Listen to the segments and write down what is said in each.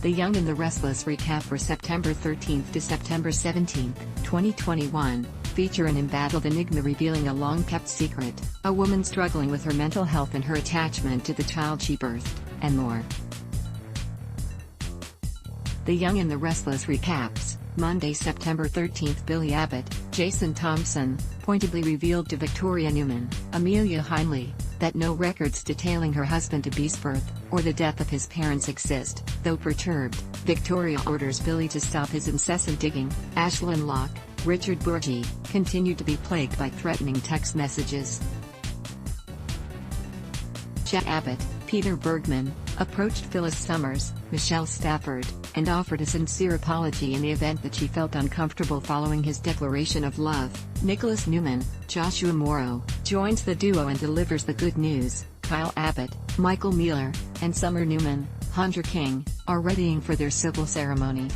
The Young and the Restless recap for September 13 to September 17, 2021, feature an embattled enigma revealing a long-kept secret, a woman struggling with her mental health and her attachment to the child she birthed, and more. The Young and the Restless recaps. Monday, September 13, Billy Abbott, Jason Thompson, pointedly revealed to Victoria Newman, Amelia Heinley, that no records detailing her husband-to-be's birth, or the death of his parents exist. Though perturbed, Victoria orders Billy to stop his incessant digging. Ashlyn Locke, Richard Burgi, continued to be plagued by threatening text messages. Jack Abbott, Peter Bergman, approached Phyllis Summers, Michelle Stafford, and offered a sincere apology in the event that she felt uncomfortable following his declaration of love. Nicholas Newman, Joshua Morrow, joins the duo and delivers the good news. Kyle Abbott, Michael Mueller, and Summer Newman, Hunter King, are readying for their civil ceremony.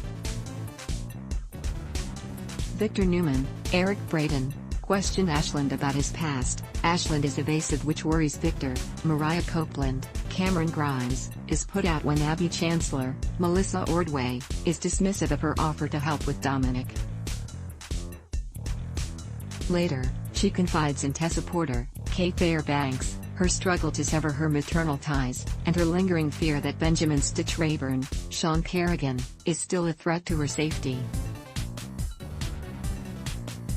Victor Newman, Eric Braden, questioned Ashland about his past. Ashland is evasive, which worries Victor. Mariah Copeland, Cameron Grimes, is put out when Abby Chancellor, Melissa Ordway, is dismissive of her offer to help with Dominic. Later, she confides in Tessa Porter, Kay Fairbanks, her struggle to sever her maternal ties, and her lingering fear that Benjamin Stitch Rayburn, Sean Kerrigan, is still a threat to her safety.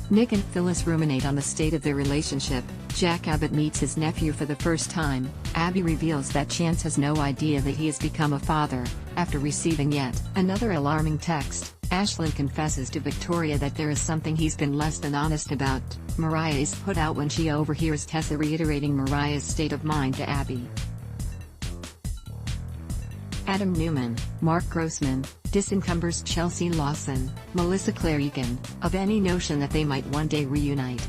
Nick and Phyllis ruminate on the state of their relationship. Jack Abbott meets his nephew for the first time. Abby reveals that Chance has no idea that he has become a father, after receiving yet another alarming text. Ashlyn confesses to Victoria that there is something he's been less than honest about. Mariah is put out when she overhears Tessa reiterating Mariah's state of mind to Abby. Adam Newman, Mark Grossman, disencumbers Chelsea Lawson, Melissa Claire Egan, of any notion that they might one day reunite.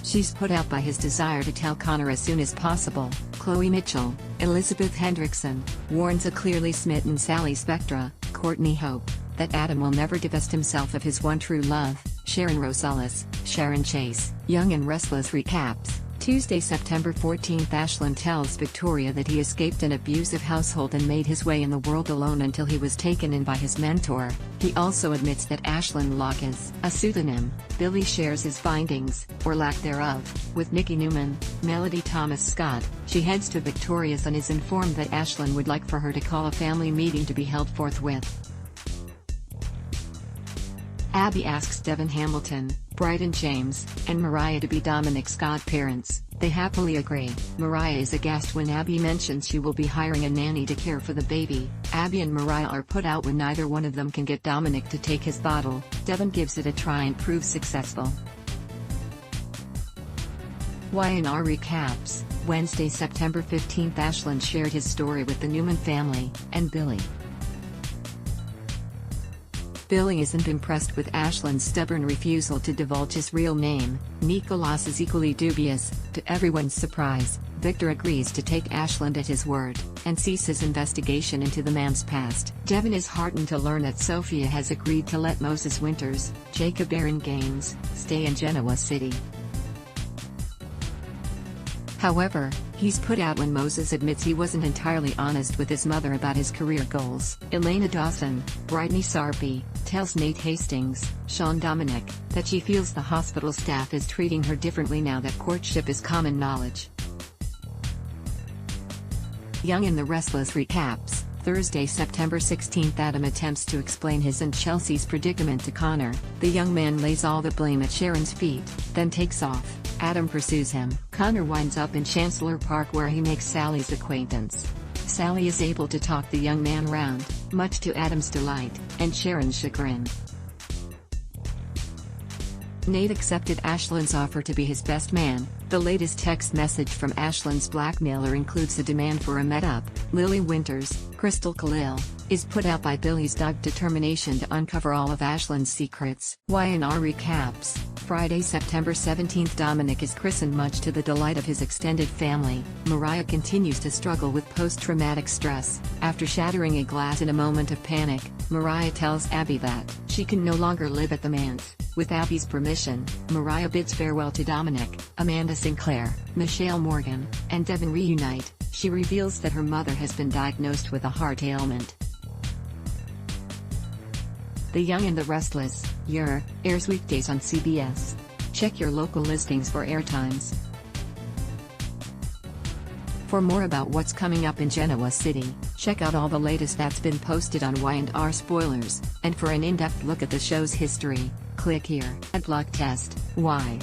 She's put out by his desire to tell Connor as soon as possible. Chloe Mitchell, Elizabeth Hendrickson, warns a clearly smitten Sally Spectra, Courtney Hope, that Adam will never divest himself of his one true love. Sharon Rosales, Sharon Chase, Young and Restless recaps. Tuesday, September 14, Ashland tells Victoria that he escaped an abusive household and made his way in the world alone until he was taken in by his mentor. He also admits that Ashlyn Locke is a pseudonym. Billy shares his findings, or lack thereof, with Nikki Newman, Melody Thomas Scott. She heads to Victoria's and is informed that Ashlyn would like for her to call a family meeting to be held forthwith. Abby asks Devin Hamilton, Bryden James, and Mariah to be Dominic's godparents. They happily agree. Mariah is aghast when Abby mentions she will be hiring a nanny to care for the baby. Abby and Mariah are put out when neither one of them can get Dominic to take his bottle. Devin gives it a try and proves successful. Y&R recaps. Wednesday, September 15, Ashland shared his story with the Newman family, and Billy. Billy isn't impressed with Ashland's stubborn refusal to divulge his real name. Nicholas is equally dubious. To everyone's surprise, Victor agrees to take Ashland at his word, and ceases investigation into the man's past. Devin is heartened to learn that Sophia has agreed to let Moses Winters, Jacob Aaron Gaines, stay in Genoa City. However, he's put out when Moses admits he wasn't entirely honest with his mother about his career goals. Elena Dawson, Brittany Sarpy, tells Nate Hastings, Sean Dominic, that she feels the hospital staff is treating her differently now that courtship is common knowledge. Young and the Restless recaps. Thursday, September 16, Adam attempts to explain his and Chelsea's predicament to Connor. The young man lays all the blame at Sharon's feet, then takes off. Adam pursues him. Connor winds up in Chancellor Park where he makes Sally's acquaintance. Sally is able to talk the young man round, much to Adam's delight, and Sharon's chagrin. Nate accepted Ashland's offer to be his best man. The latest text message from Ashland's blackmailer includes a demand for a met-up. Lily Winters, Crystal Khalil, is put out by Billy's dogged determination to uncover all of Ashland's secrets. Y&R recaps. Friday, September 17, Dominic is christened much to the delight of his extended family. Mariah continues to struggle with post-traumatic stress. After shattering a glass in a moment of panic, Mariah tells Abby that she can no longer live at the manse. With Abby's permission, Mariah bids farewell to Dominic. Amanda Sinclair, Michelle Morgan, and Devin reunite, She reveals that her mother has been diagnosed with a heart ailment. The Young and the Restless, airs weekdays on CBS. Check your local listings for airtimes. For more about what's coming up in Genoa City, check out all the latest that's been posted on Y&R Spoilers, and for an in-depth look at the show's history, click here. Ad block test, why?